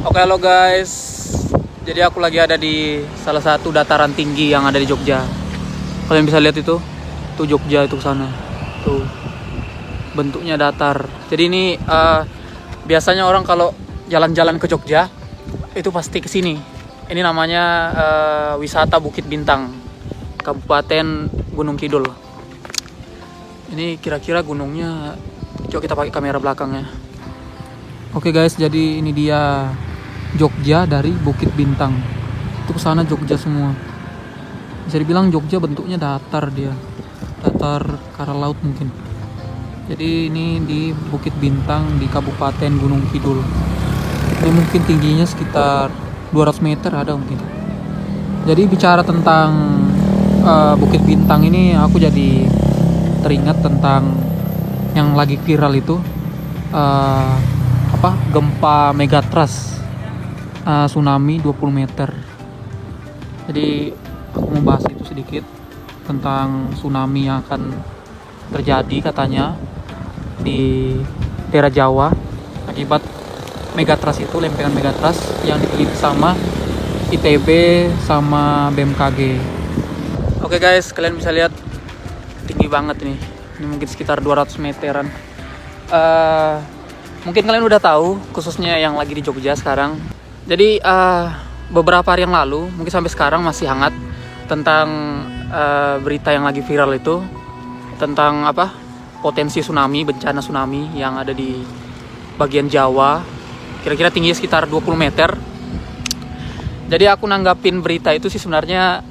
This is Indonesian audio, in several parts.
Oke, halo guys. Jadi aku lagi ada di salah satu dataran tinggi yang ada di Jogja. Kalian bisa lihat itu Jogja itu sana. Tuh. Bentuknya datar. Jadi ini biasanya orang kalau jalan-jalan ke Jogja itu pasti ke sini. Ini namanya wisata Bukit Bintang, Kabupaten Gunung Kidul. Ini kira-kira gunungnya, coba kita pakai kamera belakangnya. Oke guys, jadi ini dia Jogja dari Bukit Bintang. Itu ke sana Jogja semua. Bisa dibilang Jogja bentuknya datar dia. Datar ke arah laut mungkin. Jadi ini di Bukit Bintang di Kabupaten Gunung Kidul. Ini mungkin tingginya sekitar 200 meter ada mungkin. Jadi bicara tentang Bukit Bintang ini, aku jadi teringat tentang yang lagi viral itu gempa megatrust, tsunami 20 meter. Jadi aku mau bahas itu sedikit tentang tsunami yang akan terjadi katanya di daerah Jawa akibat megatrust itu, lempengan megatrust yang diteliti sama ITB sama BMKG. Oke guys, kalian bisa lihat tinggi banget nih. Ini mungkin sekitar 200 meteran. Mungkin kalian udah tahu, khususnya yang lagi di Jogja sekarang. Jadi beberapa hari yang lalu, mungkin sampai sekarang masih hangat tentang berita yang lagi viral itu tentang potensi tsunami, bencana tsunami yang ada di bagian Jawa. Kira-kira tingginya sekitar 20 meter. Jadi aku nanggapin berita itu sih sebenarnya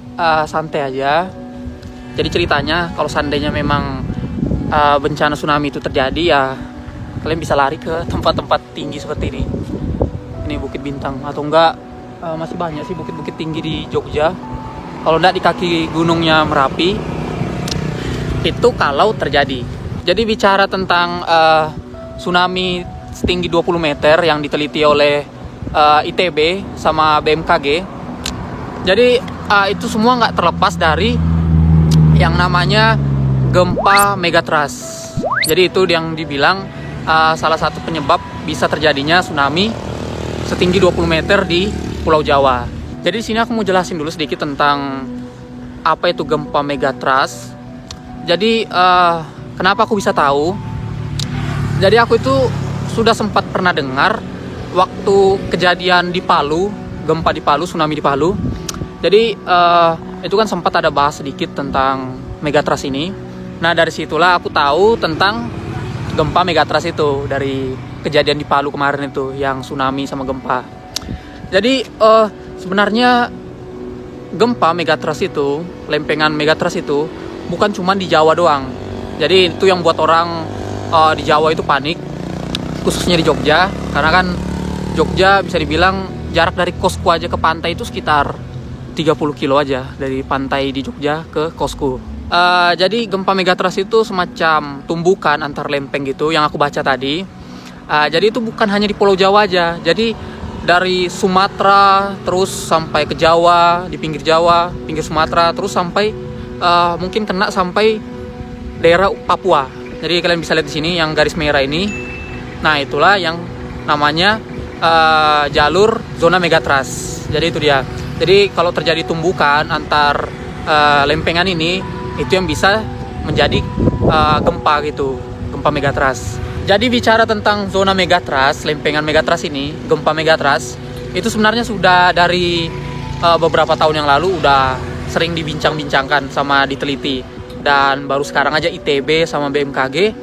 santai aja. Jadi ceritanya kalau seandainya memang bencana tsunami itu terjadi, ya kalian bisa lari ke tempat-tempat tinggi seperti ini. Ini Bukit Bintang, atau enggak masih banyak sih bukit-bukit tinggi di Jogja. Kalau enggak di kaki gunungnya Merapi. Itu kalau terjadi. Jadi bicara tentang tsunami setinggi 20 meter yang diteliti oleh ITB sama BMKG. Jadi itu semua nggak terlepas dari yang namanya gempa megatrust. Jadi itu yang dibilang salah satu penyebab bisa terjadinya tsunami setinggi 20 meter di Pulau Jawa. Jadi di sini aku mau jelasin dulu sedikit tentang apa itu gempa megatrust. Jadi kenapa aku bisa tahu? Jadi aku itu sudah sempat pernah dengar waktu kejadian di Palu, gempa di Palu, tsunami di Palu. Jadi itu kan sempat ada bahas sedikit tentang megatrust ini. Nah dari situlah aku tahu tentang gempa megatrust itu, dari kejadian di Palu kemarin itu yang tsunami sama gempa. Jadi sebenarnya gempa megatrust itu, lempengan megatrust itu bukan cuma di Jawa doang. Jadi itu yang buat orang di Jawa itu panik, khususnya di Jogja, karena kan Jogja bisa dibilang jarak dari kosku aja ke pantai itu sekitar 30 kilo aja dari pantai di Jogja ke kosku. Jadi gempa megatrust itu semacam tumbukan antar lempeng gitu yang aku baca tadi. Jadi itu bukan hanya di Pulau Jawa aja. Jadi dari Sumatera terus sampai ke Jawa, di pinggir Jawa, pinggir Sumatera, terus sampai mungkin kena sampai daerah Papua. Jadi kalian bisa lihat di sini yang garis merah ini. Nah itulah yang namanya jalur zona megatrust. Jadi itu dia. Jadi kalau terjadi tumbukan antar lempengan ini, itu yang bisa menjadi gempa gitu, gempa megatrust. Jadi bicara tentang zona megatrust, lempengan megatrust ini, gempa megatrust, itu sebenarnya sudah dari beberapa tahun yang lalu udah sering dibincang-bincangkan sama diteliti. Dan baru sekarang aja ITB sama BMKG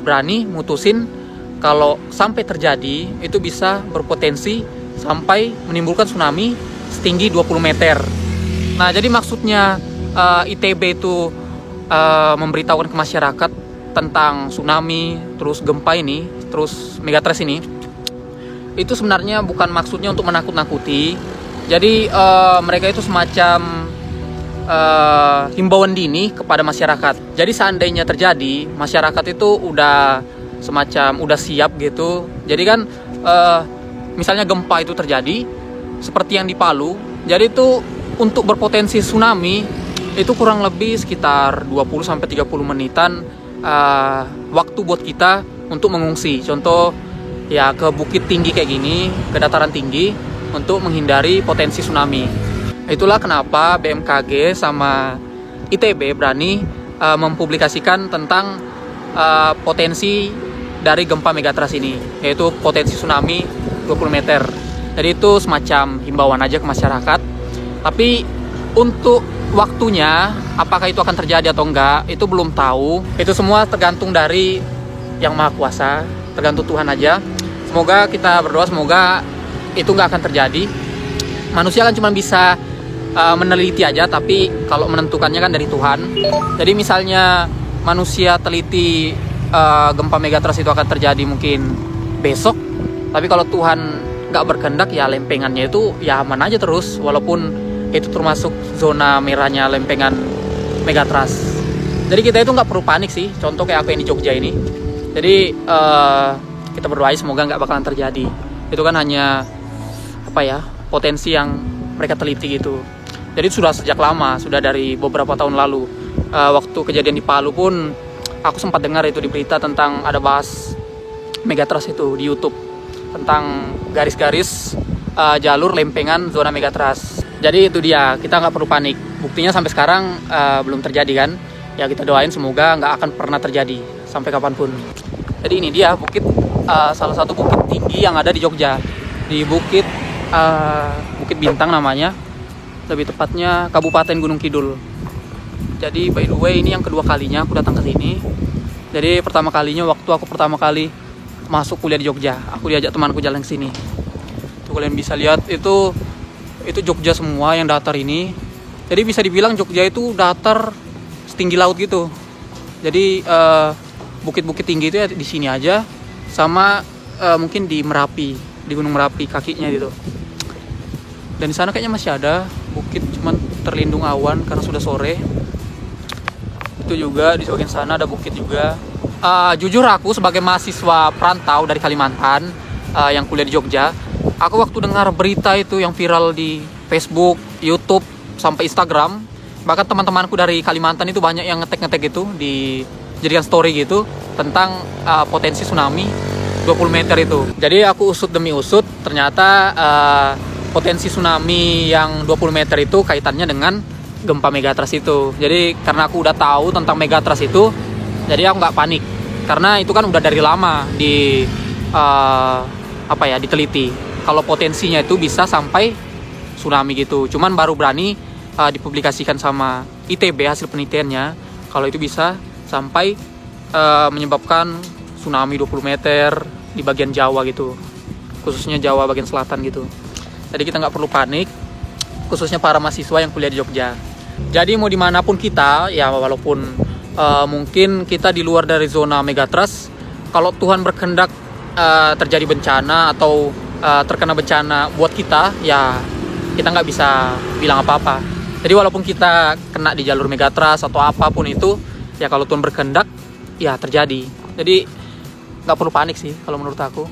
berani mutusin kalau sampai terjadi itu bisa berpotensi sampai menimbulkan tsunami setinggi 20 meter. Nah jadi maksudnya ITB itu memberitahukan ke masyarakat tentang tsunami, terus gempa ini, terus megatrust ini, itu sebenarnya bukan maksudnya untuk menakut-nakuti. Jadi mereka itu semacam himbauan dini kepada masyarakat. Jadi seandainya terjadi, masyarakat itu udah siap gitu. Jadi kan misalnya gempa itu terjadi seperti yang di Palu, jadi itu untuk berpotensi tsunami itu kurang lebih sekitar 20-30 menitan waktu buat kita untuk mengungsi. Contoh ya ke bukit tinggi kayak gini, ke dataran tinggi untuk menghindari potensi tsunami. Itulah kenapa BMKG sama ITB berani mempublikasikan tentang potensi dari gempa megatrust ini, yaitu potensi tsunami 20 meter. Jadi itu semacam himbauan aja ke masyarakat. Tapi untuk waktunya, apakah itu akan terjadi atau enggak, itu belum tahu. Itu semua tergantung dari Yang Maha Kuasa, tergantung Tuhan aja. Semoga kita berdoa, semoga itu nggak akan terjadi. Manusia kan cuma bisa meneliti aja, tapi kalau menentukannya kan dari Tuhan. Jadi misalnya manusia teliti gempa megatrust itu akan terjadi mungkin besok, tapi kalau Tuhan nggak berkehendak ya lempengannya itu ya aman aja terus, walaupun itu termasuk zona merahnya lempengan megatrust. Jadi kita itu nggak perlu panik sih, contoh kayak aku yang di Jogja ini. Jadi kita berdoa semoga nggak bakalan terjadi. Itu kan hanya potensi yang mereka teliti gitu. Jadi sudah sejak lama, sudah dari beberapa tahun lalu. Waktu kejadian di Palu pun aku sempat dengar itu di berita tentang ada bahas megatrust itu di YouTube, tentang garis-garis jalur lempengan zona megatrust. Jadi itu dia, kita nggak perlu panik. Buktinya sampai sekarang belum terjadi kan. Ya kita doain semoga nggak akan pernah terjadi sampai kapanpun. Jadi ini dia bukit, salah satu bukit tinggi yang ada di Jogja, di Bukit Bintang namanya, lebih tepatnya Kabupaten Gunung Kidul. Jadi by the way ini yang kedua kalinya aku datang ke sini. Jadi pertama kalinya waktu aku pertama kali masuk kuliah di Jogja, aku diajak temanku jalan ke sini. Tuh kalian bisa lihat itu Jogja semua yang datar ini. Jadi bisa dibilang Jogja itu datar setinggi laut gitu. Jadi bukit-bukit tinggi itu ya di sini aja, sama mungkin di Merapi, di Gunung Merapi kakinya gitu. Dan di sana kayaknya masih ada bukit, cuman terlindung awan karena sudah sore. Itu juga di bagian sana ada bukit juga. Jujur aku sebagai mahasiswa perantau dari Kalimantan yang kuliah di Jogja, aku waktu dengar berita itu yang viral di Facebook, YouTube, sampai Instagram, bahkan teman-temanku dari Kalimantan itu banyak yang ngetek gitu, dijadikan story gitu tentang potensi tsunami 20 meter itu. Jadi aku usut demi usut, ternyata potensi tsunami yang 20 meter itu kaitannya dengan gempa megatrust itu. Jadi karena aku udah tahu tentang megatrust itu, jadi aku nggak panik, karena itu kan udah dari lama diteliti kalau potensinya itu bisa sampai tsunami gitu. Cuman baru berani dipublikasikan sama ITB hasil penelitiannya kalau itu bisa sampai menyebabkan tsunami 20 meter di bagian Jawa gitu, khususnya Jawa bagian selatan gitu. Jadi kita nggak perlu panik, khususnya para mahasiswa yang kuliah di Jogja. Jadi mau dimanapun kita, ya walaupun mungkin kita di luar dari zona megatrust, kalau Tuhan berkehendak terjadi bencana atau terkena bencana buat kita, ya kita nggak bisa bilang apa-apa. Jadi walaupun kita kena di jalur megatrust atau apapun itu, ya kalau Tuhan berkehendak, ya terjadi. Jadi nggak perlu panik sih kalau menurut aku.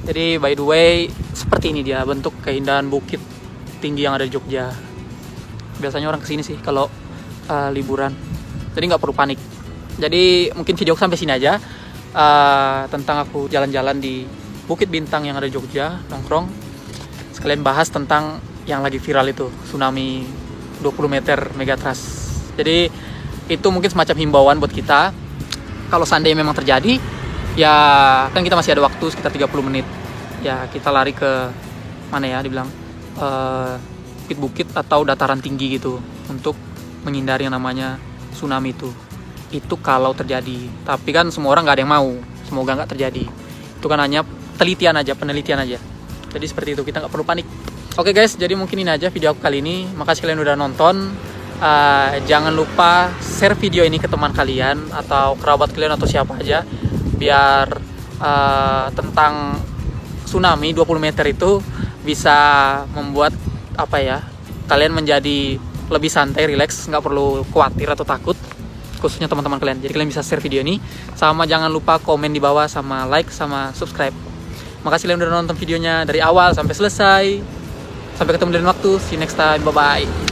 Jadi by the way, seperti ini dia bentuk keindahan bukit tinggi yang ada di Jogja. Biasanya orang kesini sih kalau liburan. Jadi nggak perlu panik. Jadi mungkin video sampai sini aja tentang aku jalan-jalan di Bukit Bintang yang ada di Jogja, nongkrong. Sekalian bahas tentang yang lagi viral itu, tsunami 20 meter megatrust. Jadi itu mungkin semacam himbauan buat kita. Kalau seandainya memang terjadi, ya kan kita masih ada waktu sekitar 30 menit. Ya kita lari ke mana ya dibilang bukit-bukit atau dataran tinggi gitu untuk menghindari yang namanya tsunami itu. Itu kalau terjadi. Tapi kan semua orang nggak ada yang mau. Semoga nggak terjadi. Itu kan hanya penelitian aja. Jadi seperti itu, kita nggak perlu panik. Oke guys, jadi mungkin ini aja video aku kali ini. Makasih kalian udah nonton. Jangan lupa share video ini ke teman kalian atau kerabat kalian atau siapa aja, biar tentang tsunami 20 meter itu bisa membuat kalian menjadi lebih santai, relax, nggak perlu khawatir atau takut, khususnya teman-teman kalian. Jadi kalian bisa share video ini, sama jangan lupa komen di bawah, sama like, sama subscribe. Makasih kalian udah nonton videonya dari awal sampai selesai. Sampai ketemu di lain waktu. See you next time. Bye bye.